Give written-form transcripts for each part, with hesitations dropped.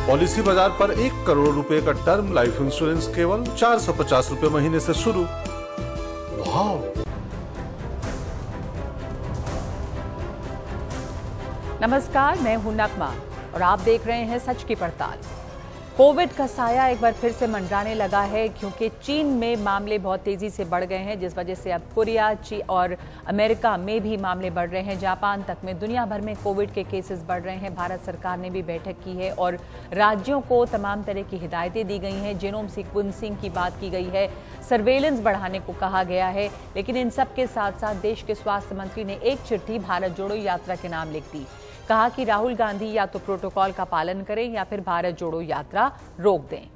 Policy बाजार पर 1 करोड़ रुपए का टर्म लाइफ इंश्योरेंस केवल 450 रुपए महीने से शुरू। वाह! नमस्कार, मैं हूं नगमा और आप देख रहे हैं सच की पड़ताल। कोविड का साया एक बार फिर से मंडराने लगा है क्योंकि चीन में मामले बहुत तेजी से बढ़ गए हैं, जिस वजह से अब कोरिया और अमेरिका में भी मामले बढ़ रहे हैं। जापान तक में दुनिया भर में कोविड के केसेस बढ़ रहे हैं। भारत सरकार ने भी बैठक की है और राज्यों को तमाम तरह की हिदायतें दी गई हैं। जीनोम सीक्वेंसिंग की बात की गई है, सर्वेलेंस बढ़ाने को कहा गया है। लेकिन इन सब के साथ साथ देश के स्वास्थ्य मंत्री ने एक चिट्ठी भारत जोड़ो यात्रा के नाम लिख दी। कहा कि राहुल गांधी या तो प्रोटोकॉल का पालन करें या फिर भारत जोड़ो यात्रा रोक दें।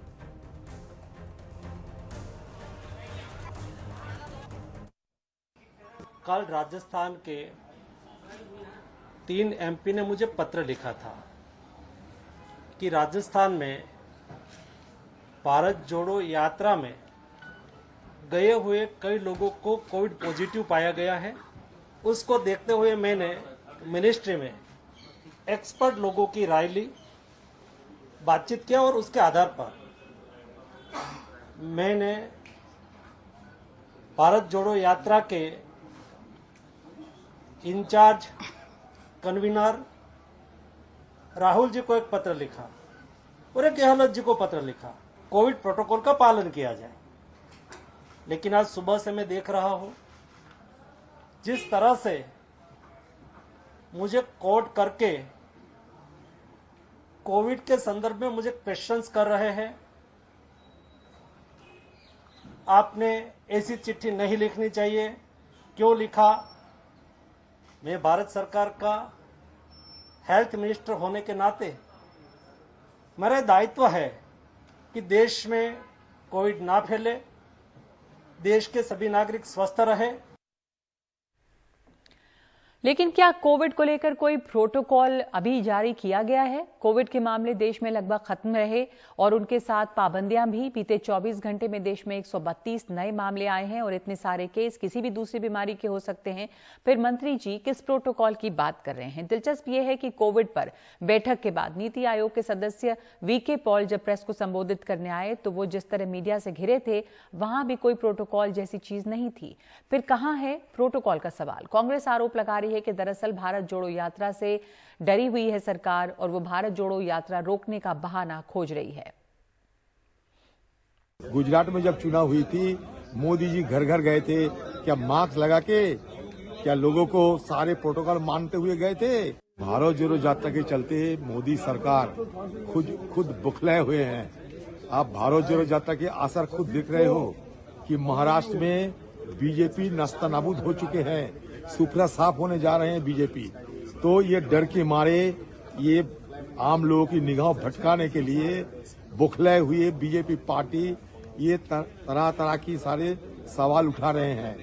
कल राजस्थान के 3 एमपी ने मुझे पत्र लिखा था कि राजस्थान में भारत जोड़ो यात्रा में गए हुए कई लोगों को कोविड पॉजिटिव पाया गया है। उसको देखते हुए मैंने मिनिस्ट्री में एक्सपर्ट लोगों की राय ली, बातचीत किया और उसके आधार पर मैंने भारत जोड़ो यात्रा के इंचार्ज कन्वीनर राहुल जी को एक पत्र लिखा और एक गहलोत जी को पत्र लिखा, कोविड प्रोटोकॉल का पालन किया जाए। लेकिन आज सुबह से मैं देख रहा हूं जिस तरह से मुझे कोट करके कोविड के संदर्भ में मुझे क्वेश्चंस कर रहे हैं। आपने ऐसी चिट्ठी नहीं लिखनी चाहिए, क्यों लिखा? मैं भारत सरकार का हेल्थ मिनिस्टर होने के नाते मेरा दायित्व है कि देश में कोविड ना फैले, देश के सभी नागरिक स्वस्थ रहे। लेकिन क्या कोविड को लेकर कोई प्रोटोकॉल अभी जारी किया गया है? कोविड के मामले देश में लगभग खत्म रहे और उनके साथ पाबंदियां भी। बीते 24 घंटे में देश में 132 नए मामले आए हैं और इतने सारे केस किसी भी दूसरी बीमारी के हो सकते हैं। फिर मंत्री जी किस प्रोटोकॉल की बात कर रहे हैं? दिलचस्प यह है कि कोविड पर बैठक के बाद नीति आयोग के सदस्य वीके पॉल जब प्रेस को संबोधित करने आए तो वो जिस तरह मीडिया से घिरे थे, वहां भी कोई प्रोटोकॉल जैसी चीज नहीं थी। फिर कहां है प्रोटोकॉल का सवाल? कांग्रेस आरोप लगा रही है कि दरअसल भारत जोड़ो यात्रा से डरी हुई है सरकार और वो भारत जोड़ो यात्रा रोकने का बहाना खोज रही है। गुजरात में जब चुनाव हुई थी, मोदी जी घर घर गए थे, क्या मास्क लगा के, क्या लोगों को सारे प्रोटोकॉल मानते हुए गए थे? भारत जोड़ो यात्रा के चलते मोदी सरकार खुद बुखलाए हुए हैं। आप भारत जोड़ो यात्रा के असर खुद देख रहे हो कि महाराष्ट्र में बीजेपी नस्तानाबूद हो चुके हैं, सुपड़ा साफ होने जा रहे हैं बीजेपी। तो ये डर के मारे ये आम लोगों की निगाह भटकाने के लिए बुखलाए हुए बीजेपी पार्टी ये तरह तरह की सारे सवाल उठा रहे हैं।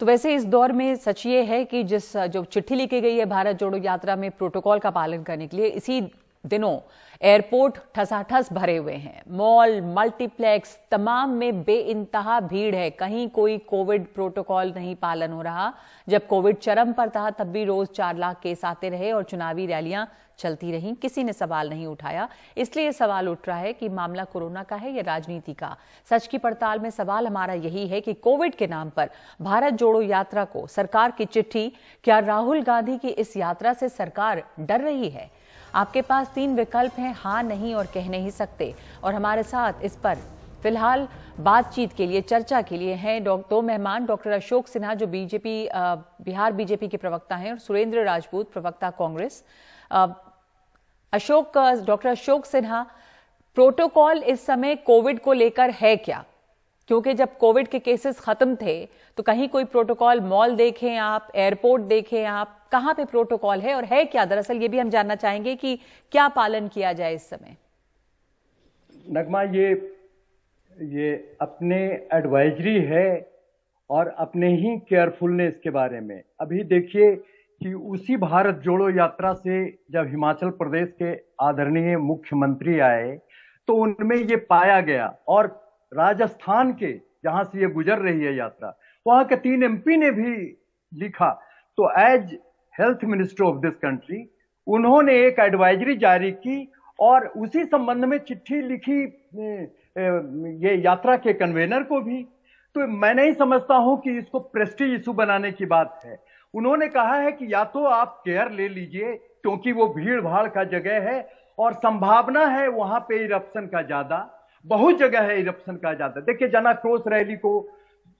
तो वैसे इस दौर में सच ये है कि जो चिट्ठी लिखी गई है भारत जोड़ो यात्रा में प्रोटोकॉल का पालन करने के लिए, इसी दिनों एयरपोर्ट ठसाठस भरे हुए हैं। मॉल, मल्टीप्लेक्स तमाम में बेइंतहा भीड़ है। कहीं कोई कोविड प्रोटोकॉल नहीं पालन हो रहा। जब कोविड चरम पर था तब भी रोज 4 लाख केस आते रहे और चुनावी रैलियां चलती रहीं, किसी ने सवाल नहीं उठाया। इसलिए सवाल उठ रहा है कि मामला कोरोना का है या राजनीति का। सच की पड़ताल में सवाल हमारा यही है कि कोविड के नाम पर भारत जोड़ो यात्रा को सरकार की चिट्ठी, क्या राहुल गांधी की इस यात्रा से सरकार डर रही है? आपके पास 3 विकल्प हैं, हाँ, नहीं और कह नहीं सकते। और हमारे साथ इस पर फिलहाल बातचीत के लिए, चर्चा के लिए हैं 2 मेहमान। डॉक्टर अशोक सिन्हा जो बिहार बीजेपी के प्रवक्ता हैं और सुरेंद्र राजपूत प्रवक्ता कांग्रेस। डॉक्टर अशोक सिन्हा, प्रोटोकॉल इस समय कोविड को लेकर है क्या? क्योंकि जब कोविड के केसेस खत्म थे तो कहीं कोई प्रोटोकॉल, मॉल देखें आप, एयरपोर्ट देखें आप, कहां पे प्रोटोकॉल है और है क्या? दरअसल ये भी हम जानना चाहेंगे कि क्या पालन किया जाए इस समय। नगमा, ये अपने एडवाइजरी है और अपने ही केयरफुलनेस के बारे में। अभी देखिए कि उसी भारत जोड़ो यात्रा से जब हिमाचल प्रदेश के आदरणीय मुख्यमंत्री आए तो उनमें ये पाया गया, और राजस्थान के जहां से ये गुजर रही है यात्रा, वहां के 3 एमपी ने भी लिखा। तो as health minister of this country उन्होंने एक एडवाइजरी जारी की और उसी संबंध में चिट्ठी लिखी ये यात्रा के कन्वेनर को भी। तो मैं नहीं समझता हूं कि इसको प्रेस्टीज इशू बनाने की बात है। उन्होंने कहा है कि या तो आप केयर ले लीजिए क्योंकि वो भीड़ भाड़ का जगह है और संभावना है वहां पे इरप्शन का ज्यादा, बहुत जगह है इरप्शन का ज्यादा। देखिए जनाक्रोश रैली को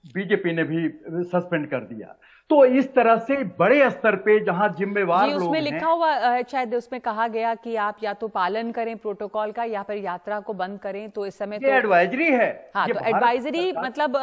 बीजेपी ने भी सस्पेंड कर दिया। तो इस तरह से बड़े स्तर पे जहां जिम्मेवार लोग हैं, उसमें लिखा हुआ शायद उसमें कहा गया कि आप या तो पालन करें प्रोटोकॉल का या फिर यात्रा को बंद करें। तो इस समय ये एडवाइजरी है। हाँ, तो एडवाइजरी मतलब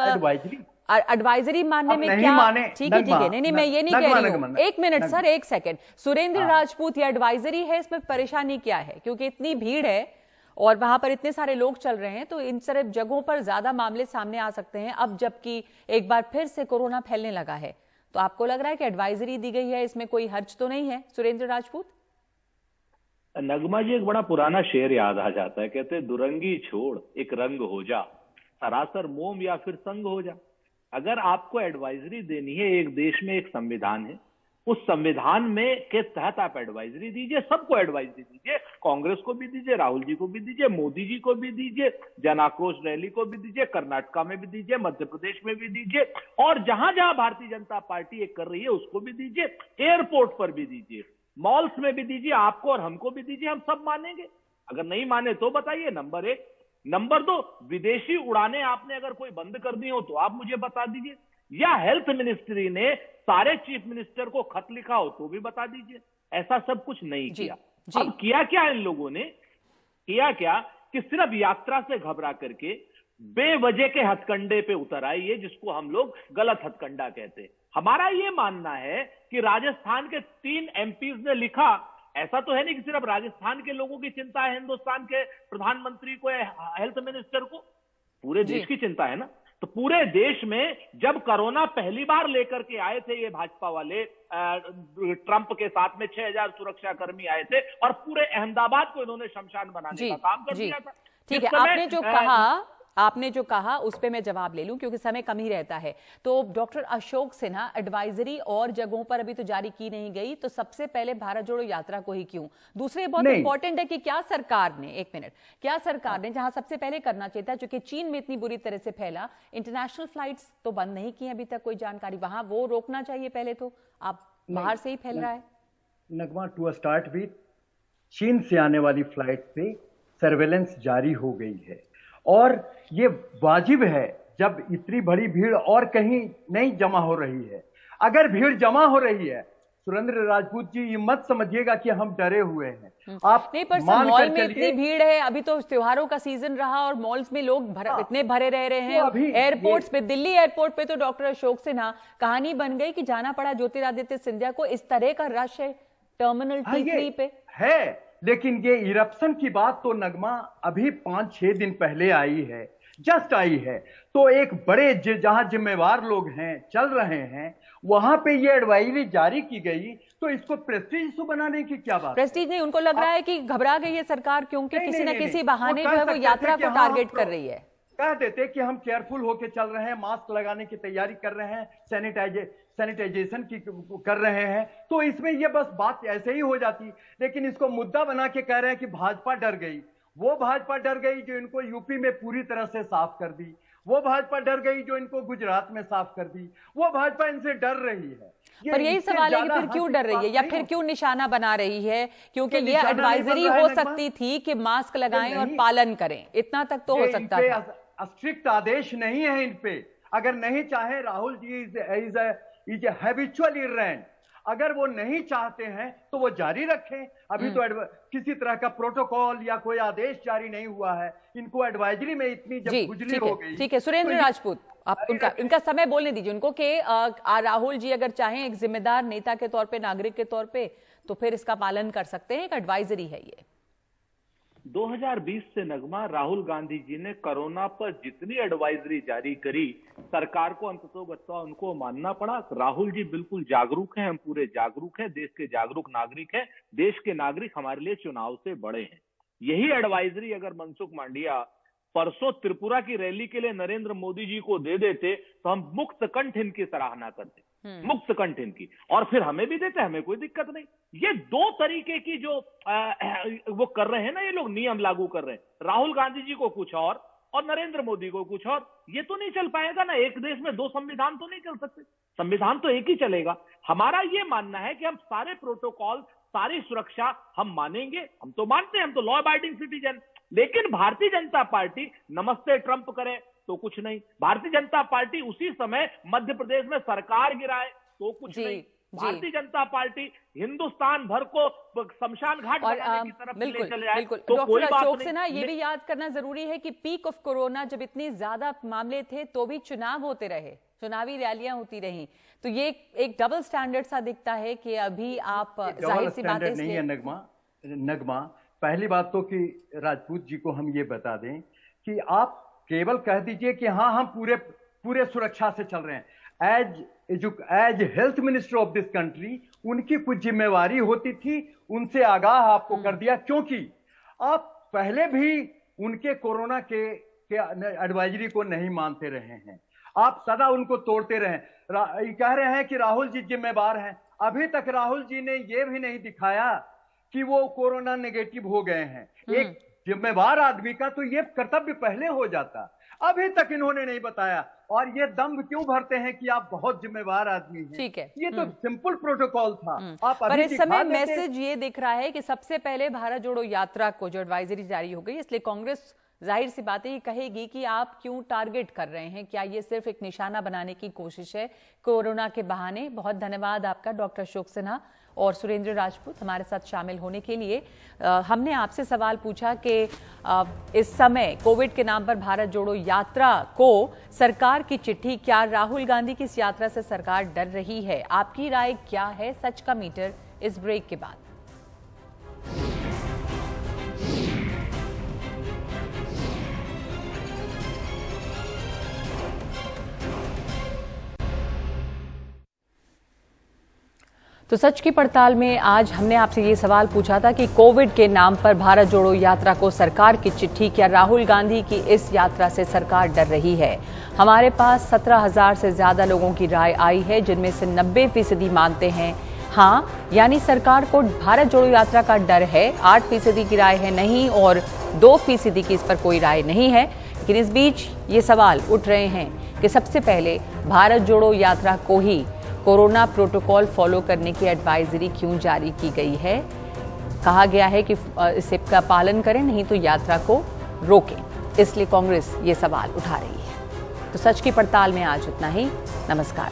एडवाइजरी मानने में नहीं क्या? माने, ठीक है नहीं मैं ये नहीं कह रही हूँ। एक मिनट सर, एक सेकंड। सुरेंद्र राजपूत, ये एडवाइजरी है, इसमें परेशानी क्या है? क्योंकि इतनी भीड़ है और वहां पर इतने सारे लोग चल रहे हैं, तो इन सारे जगहों पर ज्यादा मामले सामने आ सकते हैं। अब जबकि एक बार फिर से कोरोना फैलने लगा है, तो आपको लग रहा है कि एडवाइजरी दी गई है, इसमें कोई हर्ज तो नहीं है? सुरेंद्र राजपूत। नगमा जी, एक बड़ा पुराना शेर याद आ जाता है, कहते हैं दुरंगी छोड़ एक रंग हो जा, सरासर मोम या फिर संग हो जा। अगर आपको एडवाइजरी देनी है, एक देश में एक संविधान है, उस संविधान में के तहत आप एडवाइजरी दीजिए, सबको एडवाइजरी दीजिए, कांग्रेस को भी दीजिए, राहुल जी को भी दीजिए, मोदी जी को भी दीजिए, जन आक्रोश रैली को भी दीजिए, कर्नाटका में भी दीजिए, मध्य प्रदेश में भी दीजिए, और जहां जहां भारतीय जनता पार्टी एक कर रही है उसको भी दीजिए, एयरपोर्ट पर भी दीजिए, मॉल्स में भी दीजिए, आपको और हमको भी दीजिए, हम सब मानेंगे। अगर नहीं माने तो बताइए, नंबर 1। नंबर 2, विदेशी उड़ानें आपने अगर कोई बंद कर दी हो तो आप मुझे बता दीजिए, या हेल्थ मिनिस्ट्री ने सारे चीफ मिनिस्टर को खत लिखा हो तो भी बता दीजिए। ऐसा सब कुछ नहीं किया। अब किया क्या इन लोगों ने? किया क्या कि सिर्फ यात्रा से घबरा करके बेवजह के हथकंडे पे उतर आई है, जिसको हम लोग गलत हथकंडा कहते हैं। हमारा यह मानना है कि राजस्थान के 3 एमपीज ने लिखा, ऐसा तो है नहीं कि सिर्फ राजस्थान के लोगों की चिंता है, हिंदुस्तान के प्रधानमंत्री को, हेल्थ मिनिस्टर को, पूरे देश की चिंता है ना। तो पूरे देश में जब कोरोना पहली बार लेकर के आए थे ये भाजपा वाले, ट्रंप के साथ में 6000 सुरक्षा कर्मी आए थे और पूरे अहमदाबाद को इन्होंने शमशान बनाने का काम कर दिया था। ठीक है, आपने जो कहा उस पे मैं जवाब ले लूं क्योंकि समय कम ही रहता है। तो डॉक्टर अशोक सिन्हा, एडवाइजरी और जगहों पर अभी तो जारी की नहीं गई, तो सबसे पहले भारत जोड़ो यात्रा को ही क्यों? दूसरे बहुत इंपॉर्टेंट है कि क्या सरकार ने, एक मिनट, क्या सरकार ने जहां सबसे पहले करना चाहिए था, क्योंकि चीन में इतनी बुरी तरह से फैला, इंटरनेशनल फ्लाइट्स तो बंद नहीं की अभी तक, कोई जानकारी वहां वो रोकना चाहिए पहले। तो आप बाहर से ही फैल रहा है। नगमा, टू स्टार्ट विथ, चीन से आने वाली फ्लाइट पे सर्वेलेंस जारी हो गई है और ये वाजिब है जब इतनी बड़ी भीड़ और कहीं नहीं जमा हो रही है। अगर भीड़ जमा हो रही है, सुरेंद्र राजपूत जी, ये मत समझिएगा कि हम डरे हुए हैं। आप नहीं, पर मॉल में इतनी भीड़ है, अभी तो त्योहारों का सीजन रहा और मॉल्स में लोग इतने भरे रह रहे हैं। तो एयरपोर्ट्स पे, दिल्ली एयरपोर्ट पे तो डॉक्टर अशोक सिन्हा कहानी बन गई कि जाना पड़ा ज्योतिरादित्य सिंधिया को। इस तरह का रश है टर्मिनल T3 पे है। लेकिन ये इरप्शन की बात तो नगमा अभी 5-6 दिन पहले आई है, जस्ट आई है। तो एक बड़े जहां जिम्मेवार लोग हैं, चल रहे हैं, वहां पे ये एडवाइजरी जारी की गई, तो इसको प्रेस्टीज इशू बनाने की क्या बात? प्रेस्टीज नहीं, उनको लग रहा है कि घबरा गई है सरकार, क्योंकि किसी न किसी बहाने जो है वो यात्रा को टारगेट कर रही है। कह देते कि हम केयरफुल होके चल रहे हैं, मास्क लगाने की तैयारी कर रहे हैं, सैनिटाइजेशन की कर रहे हैं, तो इसमें ये बस बात ऐसे ही हो जाती। लेकिन इसको मुद्दा बना के कह रहे हैं कि भाजपा डर गई। वो भाजपा डर गई जो इनको यूपी में पूरी तरह से साफ कर दी, वो भाजपा डर गई जो इनको गुजरात में साफ कर दी, वो भाजपा इनसे डर रही है। पर यही सवाल है कि फिर क्यों डर रही है या फिर क्यों निशाना बना रही है? क्योंकि ये एडवाइजरी हो सकती थी कि मास्क लगाएं और पालन करें, इतना तक तो हो सकता था। स्ट्रिक्ट आदेश नहीं है इन पे। अगर नहीं चाहे, Rahul ji is a habitual इररेंट, अगर वो नहीं चाहते हैं तो वो जारी रखें। अभी तो किसी तरह का प्रोटोकॉल या कोई आदेश जारी नहीं हुआ है, इनको एडवाइजरी में इतनी जब खुजली हो गई। ठीक है सुरेंद्र राजपूत, आप उनका समय बोलने दीजिए उनको कि राहुल जी अगर चाहें एक जिम्मेदार नेता के तौर पे, नागरिक के तौर पे, तो फिर इसका पालन कर सकते हैं। एक एडवाइजरी है ये। 2020 से नगमा, राहुल गांधी जी ने कोरोना पर जितनी एडवाइजरी जारी करी, सरकार को अंततोगत्वा उनको मानना पड़ा। राहुल जी बिल्कुल जागरूक हैं, हम पूरे जागरूक हैं, देश के जागरूक नागरिक हैं। देश के नागरिक हमारे लिए चुनाव से बड़े हैं। यही एडवाइजरी अगर मनसुख मांडविया परसों त्रिपुरा की रैली के लिए नरेंद्र मोदी जी को दे देते तो हम मुक्त कंठ इनकी सराहना करते, मुक्त कंठ इनकी, और फिर हमें भी देते, हमें कोई दिक्कत नहीं। ये दो तरीके की जो वो कर रहे हैं ना, ये लोग नियम लागू कर रहे हैं, राहुल गांधी जी को कुछ और नरेंद्र मोदी को कुछ और। ये तो नहीं चल पाएगा ना, एक देश में दो संविधान तो नहीं चल सकते, संविधान तो एक ही चलेगा। हमारा ये मानना है कि हम सारे प्रोटोकॉल, सारी सुरक्षा हम मानेंगे, हम तो मानते हैं, हम तो लॉ अबाइडिंग सिटीजन। लेकिन भारतीय जनता पार्टी नमस्ते ट्रंप करे तो कुछ नहीं, भारतीय जनता पार्टी उसी समय मध्य प्रदेश में सरकार गिराए तो कुछ नहीं, भारतीय जनता पार्टी हिंदुस्तान भर को शमशान घाट बनाने की तरफ ले चले जाए तो कोई बात नहीं। चोक्सेना, ये भी याद करना जरूरी है कि पीक ऑफ कोरोना जब इतने ज्यादा मामले थे तो भी चुनाव होते रहे, चुनावी रैलियां होती रही, तो ये एक डबल स्टैंडर्ड सा दिखता है कि अभी आप जाहिर सी बात नहीं है नगमा। पहली बात तो कि राजपूत जी को हम ये बता दें कि आप केवल कह दीजिए कि हाँ हम पूरे सुरक्षा से चल रहे हैं। As health minister of this country उनकी कुछ जिम्मेवारी होती थी, उनसे आगाह आपको कर दिया, क्योंकि आप पहले भी उनके कोरोना के एडवाइजरी को नहीं मानते रहे हैं, आप सदा उनको तोड़ते रहे। कह रहे हैं कि राहुल जी जिम्मेवार हैं, अभी तक राहुल जी ने यह भी नहीं दिखाया कि वो कोरोना नेगेटिव हो गए हैं। एक जिम्मेवार आदमी का तो ये कर्तव्य पहले हो जाता, अभी तक इन्होंने नहीं बताया, और ये दम्भ क्यों भरते हैं कि आप बहुत जिम्मेवार आदमी हैं। ठीक है, ये तो सिंपल प्रोटोकॉल था। आप पर इस समय मैसेज ये दिख रहा है कि सबसे पहले भारत जोड़ो यात्रा को जो एडवाइजरी जारी हो गई, इसलिए कांग्रेस जाहिर सी बात है ये कहेगी कि आप क्यों टारगेट कर रहे हैं, क्या ये सिर्फ एक निशाना बनाने की कोशिश है कोरोना के बहाने। बहुत धन्यवाद आपका डॉक्टर अशोक सिन्हा और सुरेंद्र राजपूत हमारे साथ शामिल होने के लिए। हमने आपसे सवाल पूछा कि इस समय कोविड के नाम पर भारत जोड़ो यात्रा को सरकार की चिट्ठी, क्या राहुल गांधी की इस यात्रा से सरकार डर रही है? आपकी राय क्या है? सच का मीटर इस ब्रेक के बाद। तो सच की पड़ताल में आज हमने आपसे ये सवाल पूछा था कि कोविड के नाम पर भारत जोड़ो यात्रा को सरकार की चिट्ठी, क्या राहुल गांधी की इस यात्रा से सरकार डर रही है? हमारे पास 17,000 से ज्यादा लोगों की राय आई है, जिनमें से 90% मानते हैं हाँ, यानी सरकार को भारत जोड़ो यात्रा का डर है। 8% की राय है नहीं, और 2% की इस पर कोई राय नहीं है। लेकिन इस बीच ये सवाल उठ रहे हैं कि सबसे पहले भारत जोड़ो यात्रा को ही कोरोना प्रोटोकॉल फॉलो करने की एडवाइजरी क्यों जारी की गई है? कहा गया है कि इसे का पालन करें, नहीं तो यात्रा को रोकें, इसलिए कांग्रेस ये सवाल उठा रही है। तो सच की पड़ताल में आज इतना ही। नमस्कार।